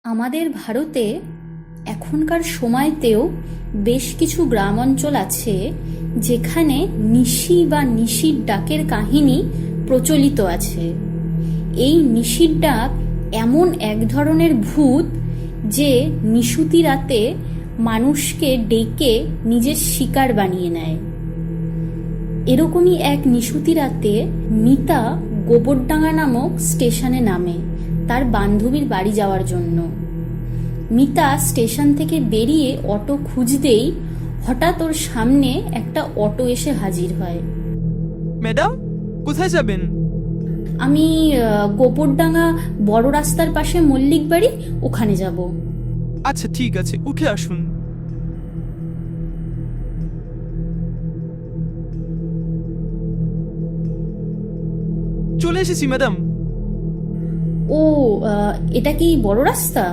আমাদের ভারতে এখনকার সময়তেও বেশ কিছু গ্রাম অঞ্চল আছে যেখানে নিশি বা নিশির ডাকের কাহিনী প্রচলিত আছে। এই নিশির ডাক এমন এক ধরনের ভূত যে নিশুতি রাতে মানুষকে ডেকে নিজের শিকার বানিয়ে নেয়। এরকমই এক নিশুতি রাতে মিতা গোবরডাঙ্গা নামক স্টেশনে নামে তার বান্ধবীর বাড়ি যাওয়ার জন্য। মিতা স্টেশন থেকে বেরিয়ে অটো খুঁজতেই হঠাৎ ওর সামনে একটা অটো এসে হাজির হয়। ম্যাডাম, কোথায় যাবেন? আমি গোবরডাঙ্গা বড় রাস্তার পাশে মল্লিক বাড়ি, ওখানে যাব। আচ্ছা ঠিক আছে, উঠে আসুন। চলে এসেছি ম্যাডাম। ও, এটা কি বড় রাস্তা?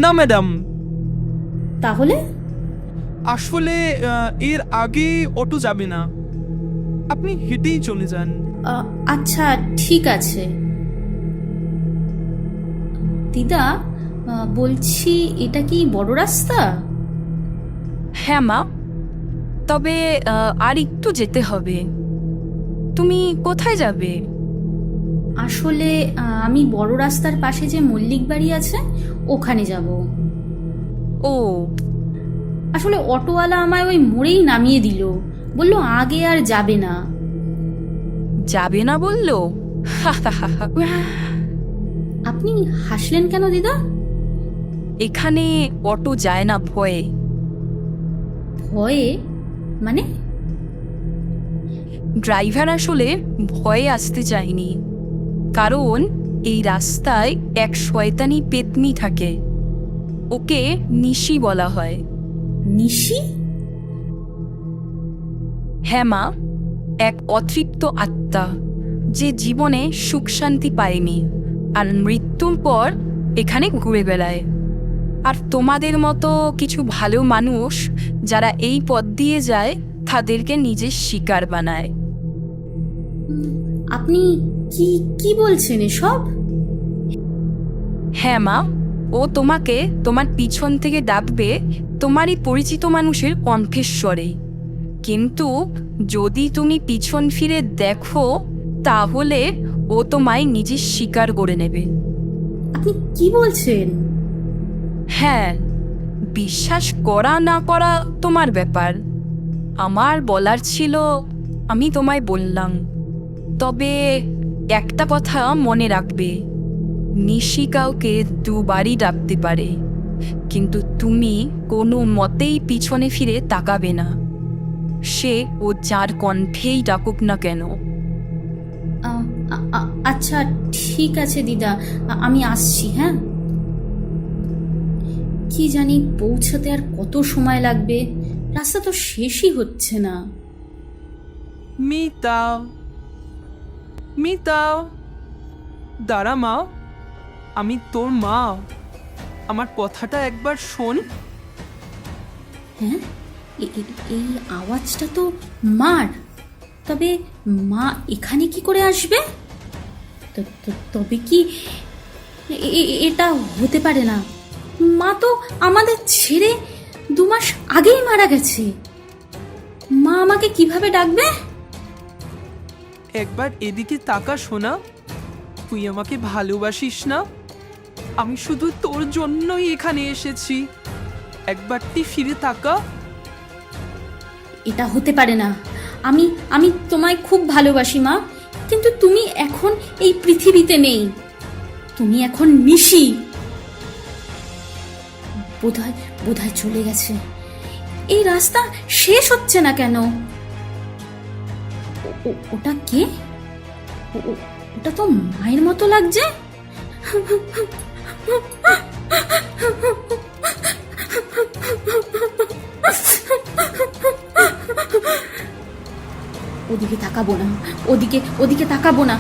না ম্যাডাম, তাহলে আসলে এর আগে অটো যাবে না, আপনি হেঁটেই চলে যান। আচ্ছা ঠিক আছে। দিদা, বলছি এটা কি বড় রাস্তা? হ্যাঁ মা, তবে আর একটু যেতে হবে। তুমি কোথায় যাবে? আসলে আমি বড় রাস্তার পাশে যে মল্লিক বাড়ি আছে ওখানে যাব। ও, আসলে অটোওয়ালা আমায় ওই মোড়েই নামিয়ে দিল, বলল আগে আর যাবে না। যাবে না বললো? আপনি হাসলেন কেন দিদা? এখানে অটো যায় না ভয়ে। ভয়ে? মানে? ড্রাইভার আসলে ভয়ে আসতে চায়নি, কারণ এই রাস্তায় এক শয়তানি পেতনি থাকে, ওকে নিশি বলা হয়। নিশি? হ্যাঁ মা, এক অতৃপ্ত আত্মা যে জীবনে সুখ শান্তি পায়নি আর মৃত্যুর পর এখানে ঘুরে বেড়ায়। আর তোমাদের মতো কিছু ভালো মানুষ যারা এই পথ দিয়ে যায় তাদেরকে নিজের শিকার বানায়। আপনি কি কি বলছেন এসব? হ্যাঁ মা, ও তোমাকে তোমার পিছন থেকে ডাকবে তোমারই পরিচিত মানুষের কণ্ঠস্বরে, কিন্তু যদি তুমি পিছন ফিরে দেখো তাহলে ও তোমায় নিজের শিকার করে নেবে। আপনি কি বলছেন? হ্যাঁ, বিশ্বাস করা না করা তোমার ব্যাপার। আমার বলার ছিল, আমি তোমায় বললাম। তবে একটা কথা মনে রাখবে, নিশি কাউকে দুবারই ডাকতে পারে, কিন্তু তুমি কোনো মতেই পিছনে ফিরে তাকাবে না, সে ও যার কণ্ঠেই ডাকুক না কেন। আচ্ছা ঠিক আছে দিদা, আমি আসছি। হ্যাঁ, কি জানি পৌঁছাতে আর কত সময় লাগবে, রাস্তা তো শেষই হচ্ছে না। মিতা, মিতা, দাঁড়া মা, আমি তোর মা, আমার কথাটা একবার শোন। হ্যাঁ, এই আওয়াজটা তো মার। তবে মা এখানে কি করে আসবে? তবে কি এটা হতে পারে না। মা তো আমাদের ছেড়ে 2 মাস আগেই মারা গেছে। মা আমাকে কিভাবে ডাকবে? একবার এদিকে তাকা শোনা, তুই আমাকে ভালোবাসিস না? আমি শুধু তোর জন্যই এখানে এসেছি, একবার তুই ফিরে তাকা। এটা হতে পারে না। আমি আমি তোমায় খুব ভালোবাসি মা, কিন্তু তুমি এখন এই পৃথিবীতে নেই। তুমি এখন নিশি। বোধহয় চলে গেছে। এই রাস্তা শেষ হচ্ছে না কেন? ওটা কে? ওটা তো মায়ের মতো লাগছে। ওদিকে তাকাবো না, ওদিকে তাকাবো না।